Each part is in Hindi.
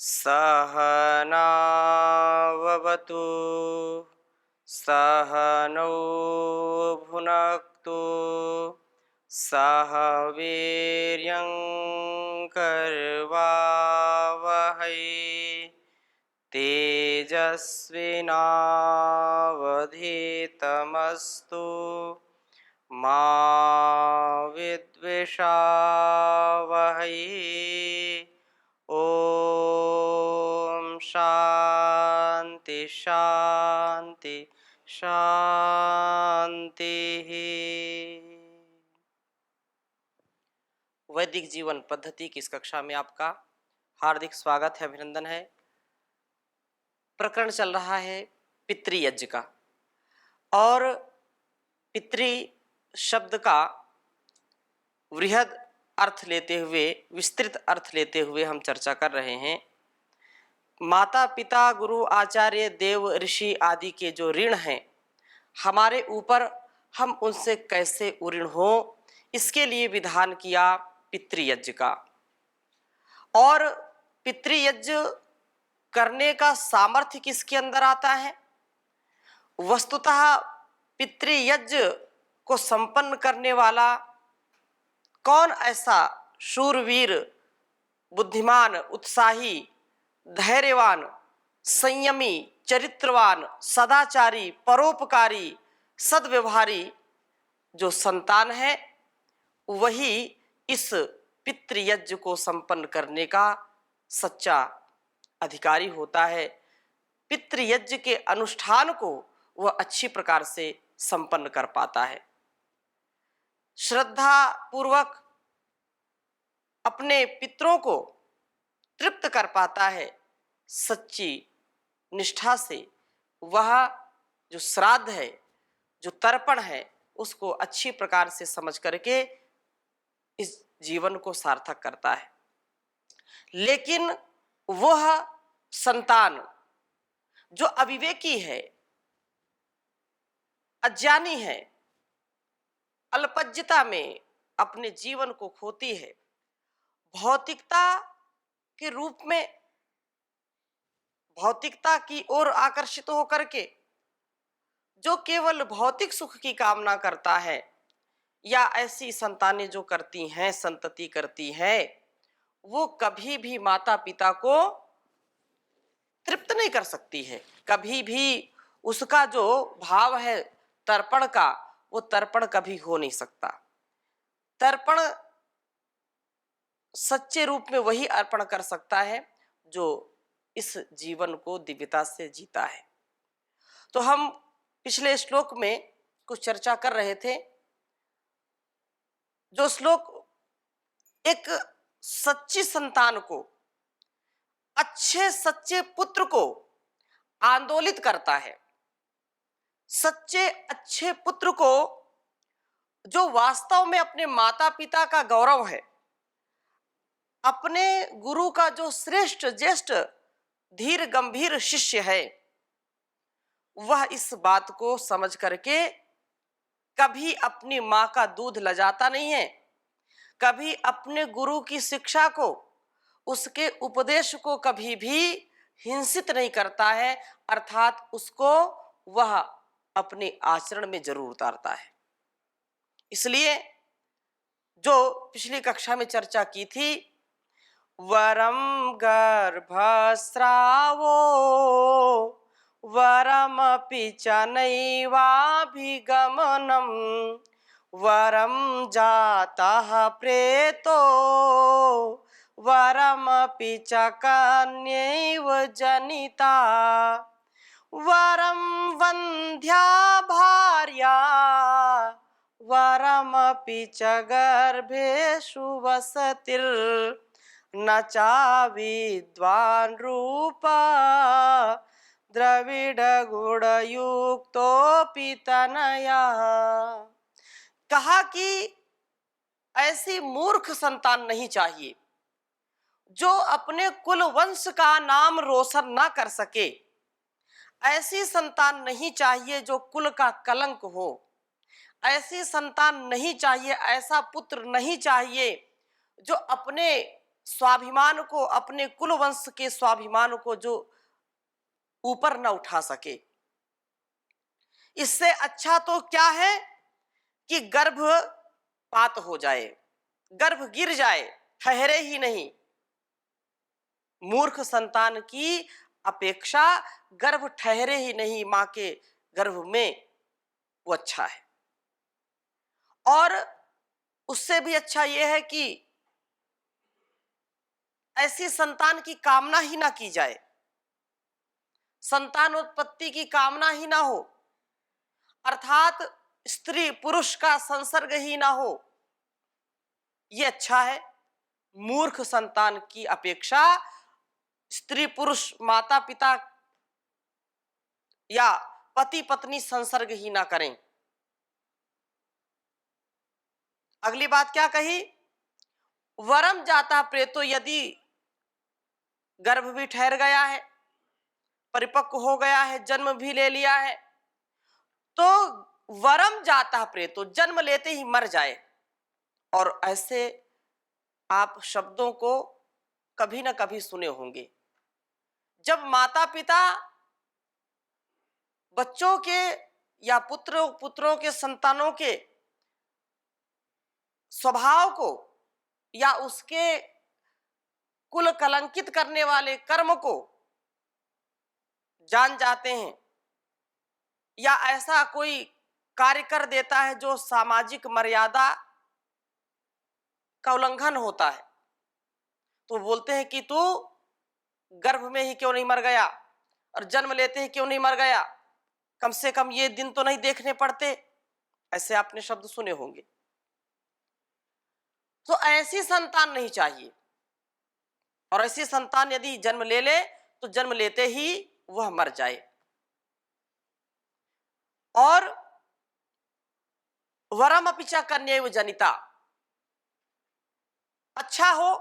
सहनाववतु सहनौ भुनक्तु सह वीर्यं कर्वावहै तेजस्विनावधीतमस्तु मा विद्विषावहै। ओम शांति शांति शांति। वैदिक जीवन पद्धति की इस कक्षा में आपका हार्दिक स्वागत है, अभिनंदन है। प्रकरण चल रहा है पितृयज्ञ का, और पितृ शब्द का वृहद अर्थ लेते हुए, विस्तृत अर्थ लेते हुए हम चर्चा कर रहे हैं। माता पिता गुरु आचार्य देव ऋषि आदि के जो ऋण हैं हमारे ऊपर, हम उनसे कैसे उऋण हो, इसके लिए विधान किया पितृयज्ञ का। और पितृयज्ञ करने का सामर्थ्य किसके अंदर आता है? वस्तुतः पितृयज्ञ को संपन्न करने वाला कौन ऐसा शूरवीर, बुद्धिमान, उत्साही, धैर्यवान, संयमी, चरित्रवान, सदाचारी, परोपकारी, सद्व्यवहारी जो संतान है, वही इस पितृयज्ञ को संपन्न करने का सच्चा अधिकारी होता है। पितृयज्ञ के अनुष्ठान को वह अच्छी प्रकार से संपन्न कर पाता है, श्रद्धा पूर्वक अपने पितरों को तृप्त कर पाता है। सच्ची निष्ठा से वह जो श्राद्ध है, जो तर्पण है, उसको अच्छी प्रकार से समझ करके इस जीवन को सार्थक करता है। लेकिन वह संतान जो अविवेकी है, अज्ञानी है, अल्पज्ञता में अपने जीवन को खोती है, भौतिकता के रूप में भौतिकता की ओर आकर्षित होकर के जो केवल भौतिक सुख की कामना करता है, या ऐसी संतानें जो करती हैं, संतति करती है, वो कभी भी माता पिता को तृप्त नहीं कर सकती है। कभी भी उसका जो भाव है तर्पण का, वो तर्पण कभी हो नहीं सकता। तर्पण सच्चे रूप में वही अर्पण कर सकता है जो इस जीवन को दिव्यता से जीता है। तो हम पिछले श्लोक में कुछ चर्चा कर रहे थे। जो श्लोक एक सच्ची संतान को, अच्छे सच्चे पुत्र को आंदोलित करता है, सच्चे अच्छे पुत्र को जो वास्तव में अपने माता पिता का गौरव है, अपने गुरु का जो श्रेष्ठ ज्येष्ठ धीर गंभीर शिष्य है, वह इस बात को समझ करके कभी अपनी माँ का दूध लजाता नहीं है, कभी अपने गुरु की शिक्षा को, उसके उपदेश को कभी भी हिंसित नहीं करता है, अर्थात उसको वह अपने आचरण में जरूर उतारता है। इसलिए जो पिछली कक्षा में चर्चा की थी, वरम गर्भस्रावो वरमपि च नैवाभिगमनम् वरम जातः प्रेतो वरमपि च कन्यैव जनिता वरम वन्ध्या भार्या वरमपि च गर्भेषु वसतिर्न चा विद्वान् रूपा द्रविड़ गुण युक्तोपि तनया। कहा कि ऐसी मूर्ख संतान नहीं चाहिए जो अपने कुल वंश का नाम रोशन ना कर सके। ऐसी संतान नहीं चाहिए जो कुल का कलंक हो। ऐसी संतान नहीं चाहिए, ऐसा पुत्र नहीं चाहिए जो अपने स्वाभिमान को, अपने कुल वंश के स्वाभिमान को जो ऊपर न उठा सके। इससे अच्छा तो क्या है कि गर्भपात हो जाए, गर्भ गिर जाए, ठहरे ही नहीं। मूर्ख संतान की अपेक्षा गर्भ ठहरे ही नहीं मां के गर्भ में, वो अच्छा है। और उससे भी अच्छा यह है कि ऐसी संतान की कामना ही ना की जाए, संतानोत्पत्ति की कामना ही ना हो, अर्थात स्त्री पुरुष का संसर्ग ही ना हो, ये अच्छा है। मूर्ख संतान की अपेक्षा स्त्री पुरुष, माता पिता या पति पत्नी संसर्ग ही ना करें। अगली बात क्या कही? वरम जाता प्रेतो, यदि गर्भ भी ठहर गया है, परिपक्व हो गया है, जन्म भी ले लिया है, तो वरम जाता प्रेतो, जन्म लेते ही मर जाए। और ऐसे आप शब्दों को कभी ना कभी सुने होंगे। जब माता पिता बच्चों के या पुत्रों के, संतानों के स्वभाव को या उसके कुल कलंकित करने वाले कर्म को जान जाते हैं, या ऐसा कोई कार्य कर देता है जो सामाजिक मर्यादा का उल्लंघन होता है, तो बोलते हैं कि तू गर्भ में ही क्यों नहीं मर गया और जन्म लेते ही क्यों नहीं मर गया, कम से कम ये दिन तो नहीं देखने पड़ते। ऐसे आपने शब्द सुने होंगे। तो ऐसी संतान नहीं चाहिए, और ऐसी संतान यदि जन्म ले ले तो जन्म लेते ही वह मर जाए। और वरम अपिचा कन्यैव जनिता, अच्छा हो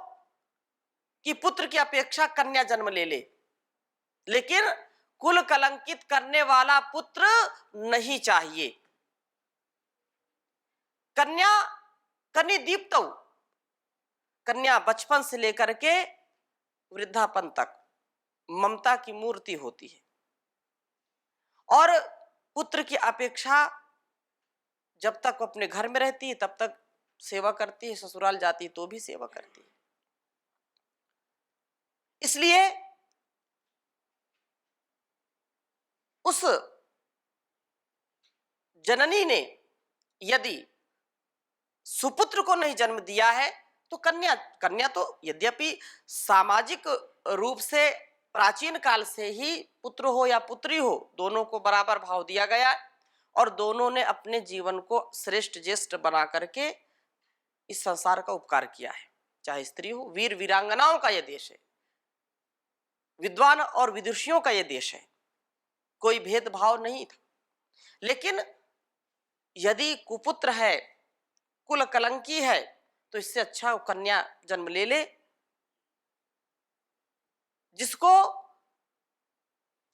कि पुत्र की अपेक्षा कन्या जन्म ले ले, लेकिन कुल कलंकित करने वाला पुत्र नहीं चाहिए। कन्या कनिदीप्त, कन्या बचपन से लेकर के वृद्धापन तक ममता की मूर्ति होती है, और पुत्र की अपेक्षा जब तक वो अपने घर में रहती है तब तक सेवा करती है, ससुराल जाती है तो भी सेवा करती है। इसलिए उस जननी ने यदि सुपुत्र को नहीं जन्म दिया है तो कन्या तो यद्यपि सामाजिक रूप से प्राचीन काल से ही पुत्र हो या पुत्री हो, दोनों को बराबर भाव दिया गया है, और दोनों ने अपने जीवन को श्रेष्ठ ज्येष्ठ बना करके इस संसार का उपकार किया है। चाहे स्त्री हो, वीर वीरांगनाओं का यह देश है, विद्वान और विदुषियों का यह देश है, कोई भेदभाव नहीं था। लेकिन यदि कुपुत्र है, कुल कलंकी है, तो इससे अच्छा कन्या जन्म ले ले, जिसको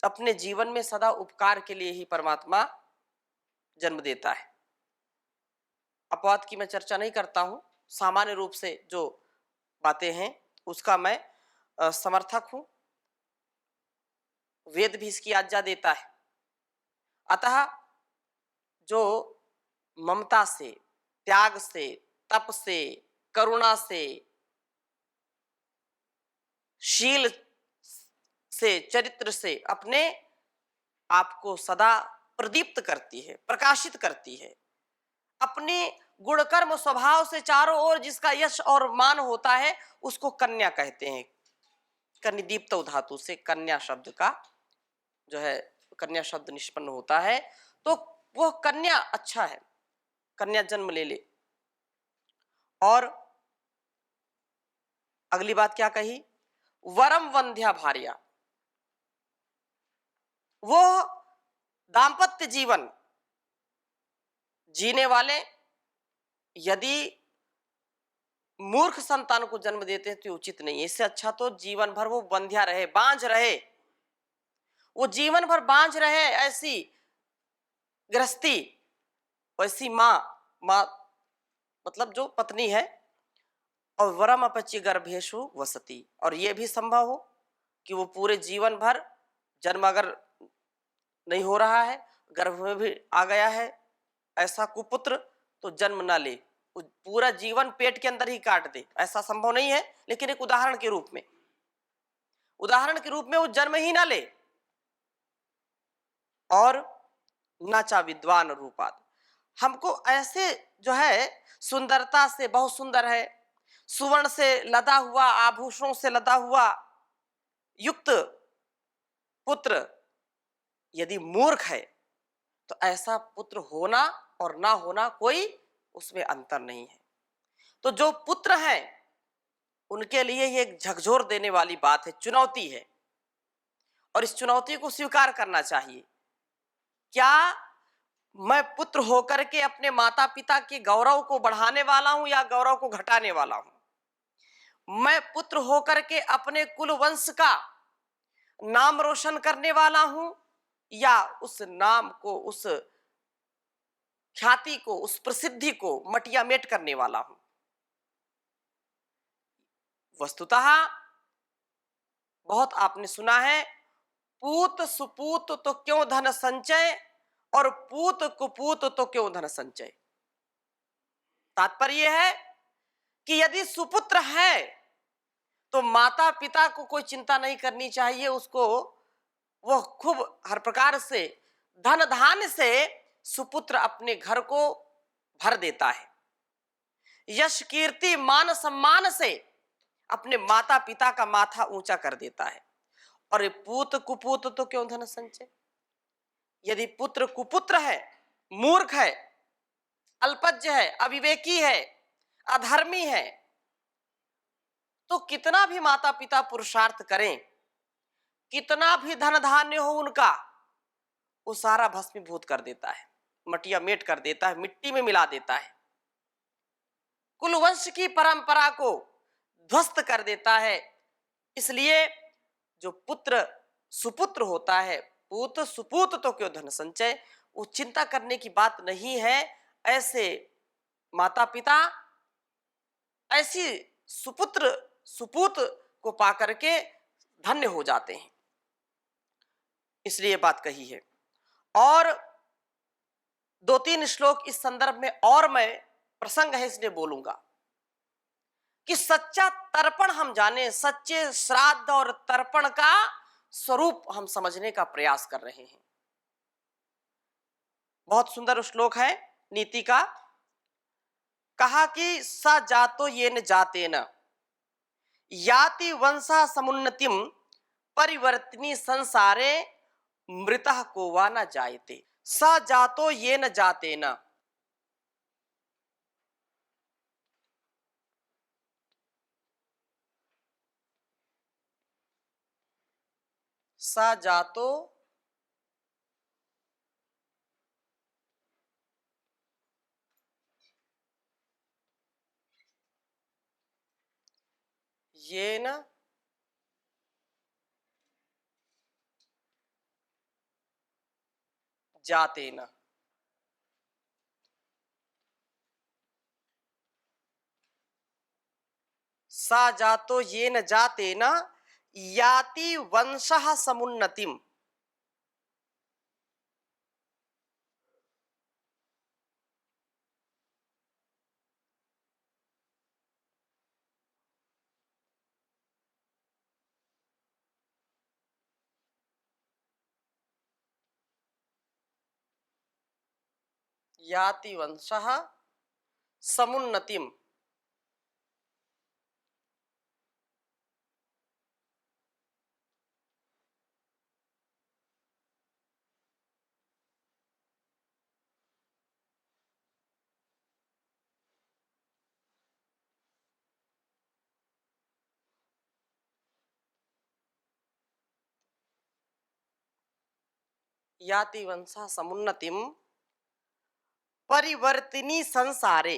अपने जीवन में सदा उपकार के लिए ही परमात्मा जन्म देता है। अपवाद की मैं चर्चा नहीं करता हूं, सामान्य रूप से जो बातें हैं उसका मैं समर्थक हूं। वेद भी इसकी आज्ञा देता है। अतः जो ममता से, त्याग से, तप से, करुणा से, शील से, चरित्र से अपने आप को सदा प्रदीप्त करती है, प्रकाशित करती है, अपने गुणकर्म स्वभाव से चारों ओर जिसका यश और मान होता है उसको कन्या कहते हैं। कनिदीप्त धातु से कन्या शब्द का जो है, कन्या शब्द निष्पन्न होता है, तो वह कन्या अच्छा है, कन्या जन्म ले ले। और अगली बात क्या कही? वरम वंध्या भार्या, वो दाम्पत्य जीवन जीने वाले यदि मूर्ख संतान को जन्म देते हैं तो उचित नहीं है। इससे अच्छा तो जीवन भर वो बंध्या रहे, बांझ रहे, वो जीवन भर बांझ रहे। ऐसी गृहस्थी, वैसी माँ मतलब जो पत्नी है, और वरम अपच्य गर्भेशु वसति, और ये भी संभव हो कि वो पूरे जीवन भर जन्म अगर नहीं हो रहा है, गर्भ में भी आ गया है ऐसा कुपुत्र, तो जन्म ना ले, पूरा जीवन पेट के अंदर ही काट दे, ऐसा संभव नहीं है। लेकिन एक उदाहरण के रूप में, वो जन्म ही ना ले। और नाचा विद्वान रूपात, हमको ऐसे जो है सुंदरता से, बहुत सुंदर है, सुवर्ण से लदा हुआ, आभूषणों से लदा हुआ युक्त पुत्र यदि मूर्ख है, तो ऐसा पुत्र होना और ना होना कोई उसमें अंतर नहीं है। तो जो पुत्र हैं उनके लिए ये एक झकझोर देने वाली बात है, चुनौती है, और इस चुनौती को स्वीकार करना चाहिए। क्या मैं पुत्र होकर के अपने माता पिता के गौरव को बढ़ाने वाला हूं या गौरव को घटाने वाला हूं? मैं पुत्र होकर के अपने कुल वंश का नाम रोशन करने वाला हूं या उस नाम को, उस ख्याति को, उस प्रसिद्धि को मटिया मेट करने वाला हूं? वस्तुतः बहुत आपने सुना है, पूत सुपूत तो क्यों धन संचय, और पूत कुपूत तो क्यों धन संचय। तात्पर्य है कि यदि सुपुत्र है तो माता पिता को कोई चिंता नहीं करनी चाहिए, उसको वह खूब हर प्रकार से धन धान्य से सुपुत्र अपने घर को भर देता है, यश कीर्ति मान सम्मान से अपने माता पिता का माथा ऊंचा कर देता है। और ये पूत कुपूत तो क्यों धन संचय, यदि पुत्र कुपुत्र है, मूर्ख है, अल्पज्ञ है, अविवेकी है, अधर्मी है, तो कितना भी माता पिता पुरुषार्थ करें, कितना भी धन धान्य हो उनका, वो सारा भस्मीभूत कर देता है, मटिया मेट कर देता है, मिट्टी में मिला देता है, कुल वंश की परंपरा को ध्वस्त कर देता है। इसलिए जो पुत्र सुपुत्र होता है, पूत सुपूत तो क्यों धन संचय, वो चिंता करने की बात नहीं है। ऐसे माता पिता ऐसी सुपुत्र सुपूत को पाकर के धन्य हो जाते हैं, इसलिए बात कही है। और दो तीन श्लोक इस संदर्भ में और मैं प्रसंग है इसलिए बोलूंगा कि सच्चा तर्पण हम जाने, सच्चे श्राद्ध और तर्पण का स्वरूप हम समझने का प्रयास कर रहे हैं। बहुत सुंदर श्लोक है नीति का, कहा कि स जातो ये न जाते न याति वंशा समुन्नतिम परिवर्तनी संसारे मृतः को वा न जायते। स जातो ये न जाते न, स जातो ये न जाते न, सा जातो ये न जाते न याति वंशः समुन्नतिम। याति वंशः समुन्नतिम, याति वंशः समुन्नतिम परिवर्तिनी संसारे।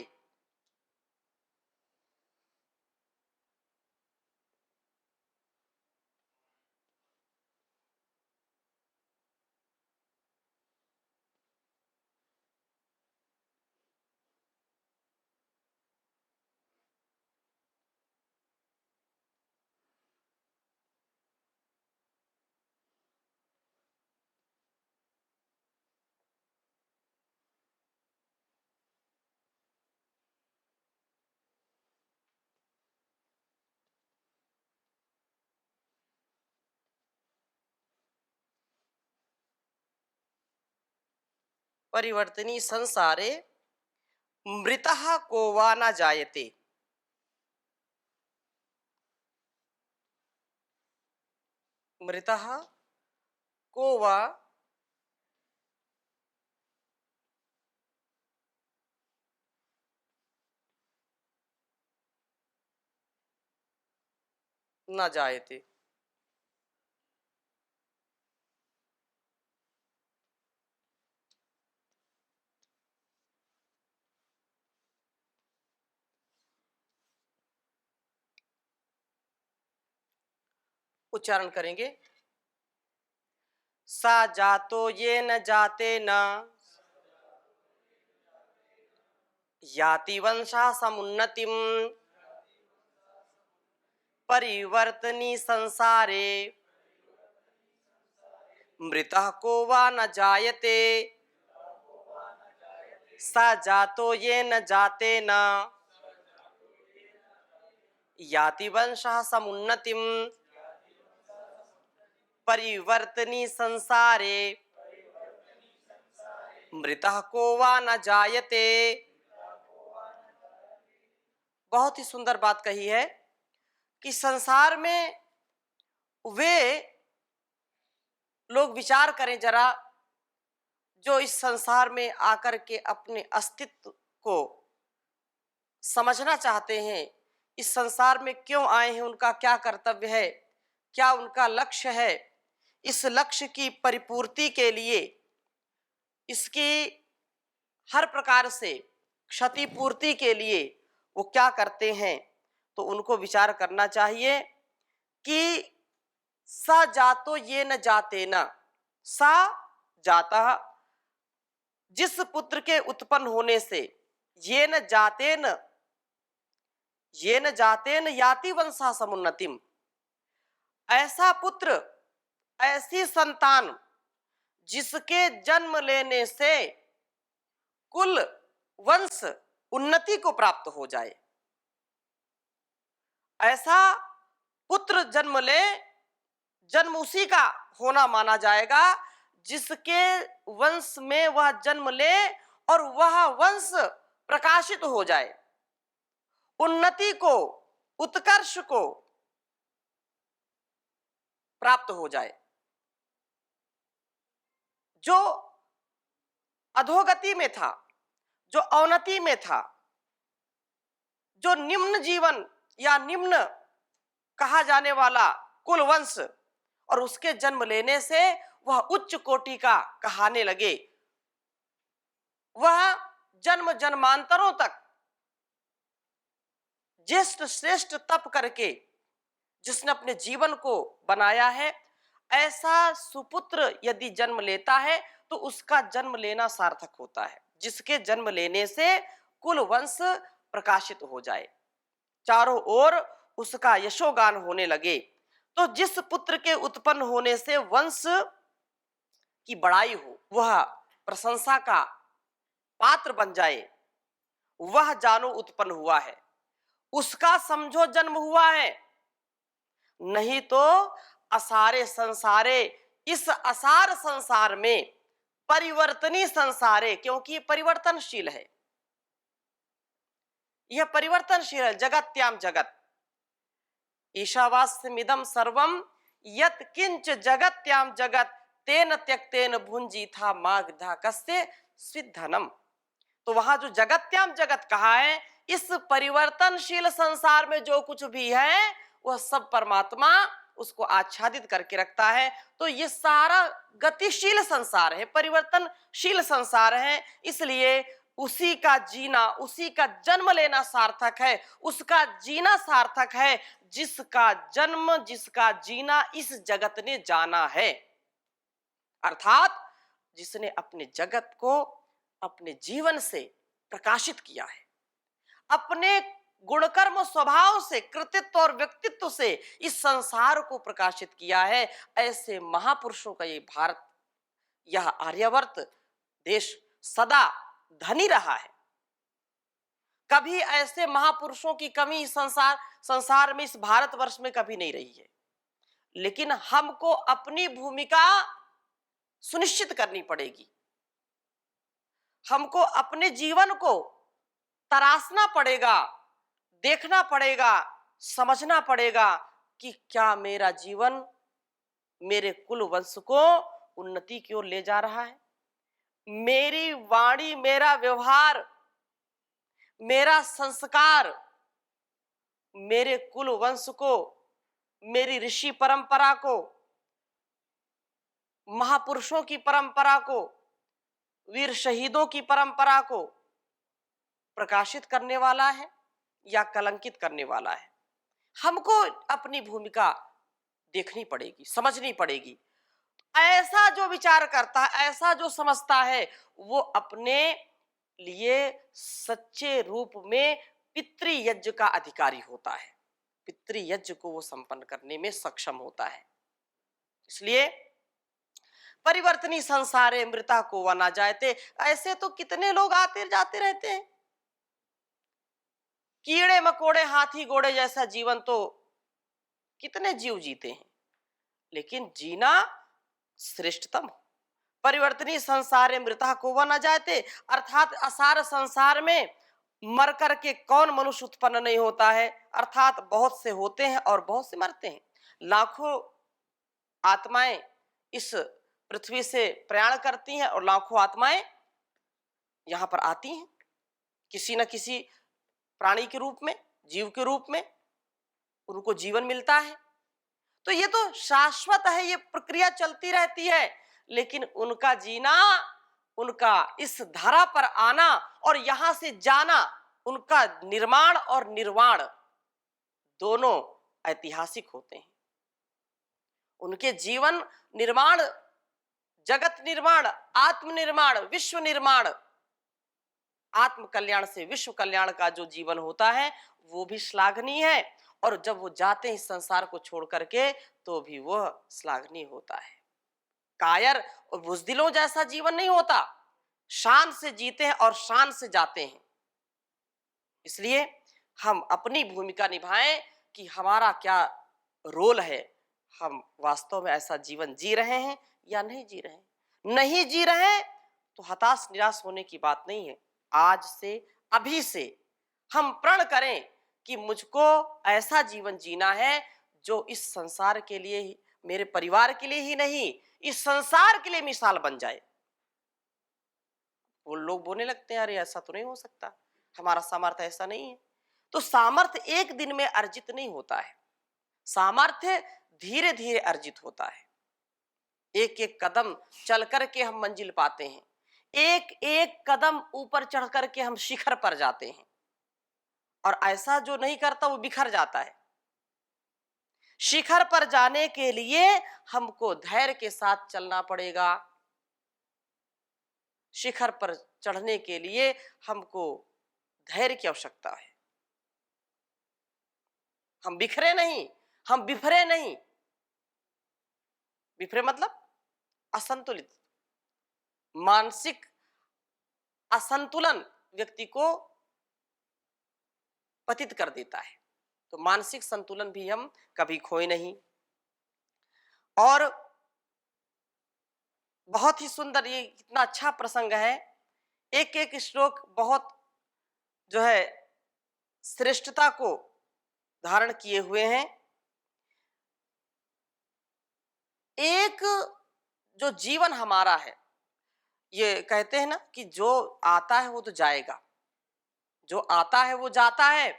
परिवर्तनी संसारे मृतः को वा न जायते। मृतः को वा न जायते। उच्चारण करेंगे। सा जातो ये न जाते न याति वंशा समुन्नतिम परिवर्तनी संसारे मृतः को वा न जायते। सा जातो ये न जाते न याति वंशः समुन्नतिम परिवर्तनी संसारे मृतः को वा न जायते। बहुत ही सुंदर बात कही है कि संसार में वे लोग विचार करें जरा जो इस संसार में आकर के अपने अस्तित्व को समझना चाहते हैं, इस संसार में क्यों आए हैं, उनका क्या कर्तव्य है, क्या उनका लक्ष्य है, इस लक्ष्य की परिपूर्ति के लिए इसकी हर प्रकार से क्षतिपूर्ति के लिए वो क्या करते हैं। तो उनको विचार करना चाहिए कि सा जातो ये न जाते न, सा जाता जिस पुत्र के उत्पन्न होने से, ये न जाते न, ये न जाते न याति वंशा समुन्नतिम, ऐसा पुत्र, ऐसी संतान जिसके जन्म लेने से कुल वंश उन्नति को प्राप्त हो जाए, ऐसा पुत्र जन्म ले, जन्म उसी का होना माना जाएगा जिसके वंश में वह जन्म ले और वह वंश प्रकाशित हो जाए, उन्नति को, उत्कर्ष को प्राप्त हो जाए। जो अधोगति में था, जो अवनति में था, जो निम्न जीवन या निम्न कहा जाने वाला कुल वंश, और उसके जन्म लेने से वह उच्च कोटि का कहाने लगे, वह जन्म जन्मांतरों तक ज्येष्ठ श्रेष्ठ तप करके जिसने अपने जीवन को बनाया है, ऐसा सुपुत्र यदि जन्म लेता है तो उसका जन्म लेना सार्थक होता है, जिसके जन्म लेने से कुल वंश प्रकाशित हो जाए, चारों ओर उसका यशोगान होने लगे। तो जिस पुत्र के उत्पन्न होने से वंश की बड़ाई हो, वह प्रशंसा का पात्र बन जाए, वह जानो उत्पन्न हुआ है, उसका समझो जन्म हुआ है। नहीं तो असारे संसारे, इस असार संसार में, परिवर्तनी संसारे, क्योंकि परिवर्तनशील है, यह परिवर्तनशील है। जगत्याम जगत ईशावास्यमिदं सर्वम यत् किंच जगत्याम जगत तेन त्यक्तेन भुंजी था मागधा कस्य स्विद्धनम। तो वहां जो जगत्याम जगत कहा है, इस परिवर्तनशील संसार में जो कुछ भी है वह सब परमात्मा उसको आच्छादित करके रखता है। तो ये सारा गतिशील संसार है, परिवर्तनशील संसार है, इसलिए उसी का जीना, उसी का जन्म लेना सार्थक है, उसका जीना सार्थक है जिसका जन्म, जिसका जीना इस जगत ने जाना है, अर्थात जिसने अपने जगत को अपने जीवन से प्रकाशित किया है, अपने गुणकर्म स्वभाव से, कृतित्व और व्यक्तित्व से इस संसार को प्रकाशित किया है। ऐसे महापुरुषों का ये भारत, यह आर्यावर्त देश सदा धनी रहा है। कभी ऐसे महापुरुषों की कमी संसार में, इस भारतवर्ष में कभी नहीं रही है। लेकिन हमको अपनी भूमिका सुनिश्चित करनी पड़ेगी। हमको अपने जीवन को तराशना पड़ेगा, देखना पड़ेगा, समझना पड़ेगा कि क्या मेरा जीवन मेरे कुल वंश को उन्नति की ओर ले जा रहा है। मेरी वाणी, मेरा व्यवहार, मेरा संस्कार मेरे कुल वंश को, मेरी ऋषि परंपरा को, महापुरुषों की परंपरा को, वीर शहीदों की परंपरा को प्रकाशित करने वाला है या कलंकित करने वाला है। हमको अपनी भूमिका देखनी पड़ेगी, समझनी पड़ेगी। ऐसा जो विचार करता है, ऐसा जो समझता है, वो अपने लिए सच्चे रूप में पितृयज्ञ का अधिकारी होता है। पितृयज्ञ को वो संपन्न करने में सक्षम होता है। इसलिए परिवर्तनी संसारे मृता को व ना जायते, ऐसे तो कितने लोग आते जाते रहते हैं। कीड़े मकोड़े, हाथी घोड़े जैसा जीवन तो कितने जीव जीते हैं, लेकिन जीना श्रेष्ठतम। परिवर्तनी संसारे मृता को व न जायते, अर्थात असार संसार में मर करके कौन मनुष्य उत्पन्न नहीं होता है। अर्थात बहुत से होते हैं और बहुत से मरते हैं। लाखों आत्माएं इस पृथ्वी से प्रयाण करती हैं और लाखों आत्माएं यहां पर आती हैं, किसी न किसी प्राणी के रूप में, जीव के रूप में उनको जीवन मिलता है। तो ये तो शाश्वत है, ये प्रक्रिया चलती रहती है। लेकिन उनका जीना, उनका इस धरा पर आना और यहां से जाना, उनका निर्माण और निर्वाण दोनों ऐतिहासिक होते हैं। उनके जीवन निर्माण, जगत निर्माण, आत्म निर्माण, विश्व निर्माण, आत्म कल्याण से विश्व कल्याण का जो जीवन होता है वो भी श्लाघनीय है। और जब वो जाते हैं इस संसार को छोड़ करके तो भी वह श्लाघनीय होता है। कायर और बुजदिलों जैसा जीवन नहीं होता, शान से जीते हैं और शान से जाते हैं। इसलिए हम अपनी भूमिका निभाएं कि हमारा क्या रोल है, हम वास्तव में ऐसा जीवन जी रहे हैं या नहीं जी रहे हैं। नहीं जी रहे तो हताश निराश होने की बात नहीं है। आज से, अभी से हम प्रण करें कि मुझको ऐसा जीवन जीना है जो इस संसार के लिए ही, मेरे परिवार के लिए ही नहीं, इस संसार के लिए मिसाल बन जाए। वो लोग बोलने लगते हैं अरे ऐसा तो नहीं हो सकता, हमारा सामर्थ्य ऐसा नहीं है। तो सामर्थ्य एक दिन में अर्जित नहीं होता है, सामर्थ्य धीरे धीरे अर्जित होता है। एक एक कदम चल करके हम मंजिल पाते हैं, एक एक कदम ऊपर चढ़ करके हम शिखर पर जाते हैं। और ऐसा जो नहीं करता वो बिखर जाता है। शिखर पर जाने के लिए हमको धैर्य के साथ चलना पड़ेगा। शिखर पर चढ़ने के लिए हमको धैर्य की आवश्यकता है। हम बिखरे नहीं, हम बिफरे नहीं। बिफरे मतलब असंतुलित, मानसिक असंतुलन व्यक्ति को पतित कर देता है। तो मानसिक संतुलन भी हम कभी खोए नहीं। और बहुत ही सुंदर, ये कितना अच्छा प्रसंग है। एक एक श्लोक बहुत जो है श्रेष्ठता को धारण किए हुए हैं। एक जो जीवन हमारा है, ये कहते हैं ना कि जो आता है वो तो जाएगा, जो आता है वो जाता है,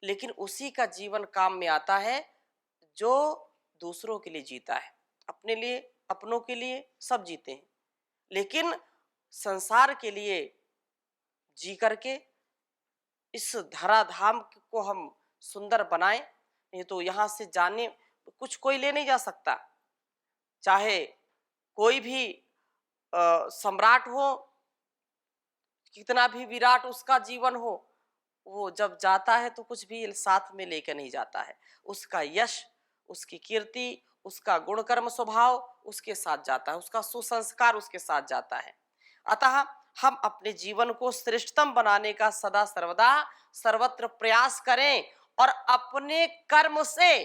लेकिन उसी का जीवन काम में आता है जो दूसरों के लिए जीता है। अपने लिए, अपनों के लिए सब जीते हैं, लेकिन संसार के लिए जी करके इस धराधाम को हम सुंदर बनाएं। नहीं तो यहाँ से जाने कुछ कोई ले नहीं जा सकता। चाहे कोई भी सम्राट हो, कितना भी विराट उसका जीवन हो, वो जब जाता है तो कुछ भी साथ में लेकर नहीं जाता है। उसका यश, उसकी कीर्ति, उसका गुणकर्म स्वभाव उसके साथ जाता है, उसका सुसंस्कार उसके साथ जाता है। अतः हम अपने जीवन को श्रेष्ठतम बनाने का सदा सर्वदा सर्वत्र प्रयास करें और अपने कर्म से,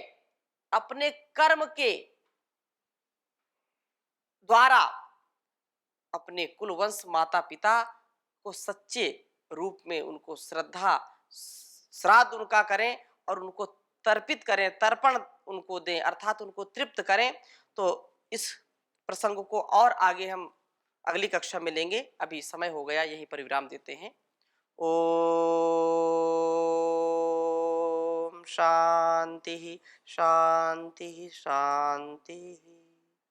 अपने कर्म के द्वारा अपने कुलवंश माता पिता को सच्चे रूप में उनको श्रद्धा श्राद्ध उनका करें और उनको तर्पित करें, तर्पण उनको दें, अर्थात उनको तृप्त करें। तो इस प्रसंग को और आगे हम अगली कक्षा में लेंगे। अभी समय हो गया, यहीं पर विराम देते हैं। ओम शांति शांति शांति।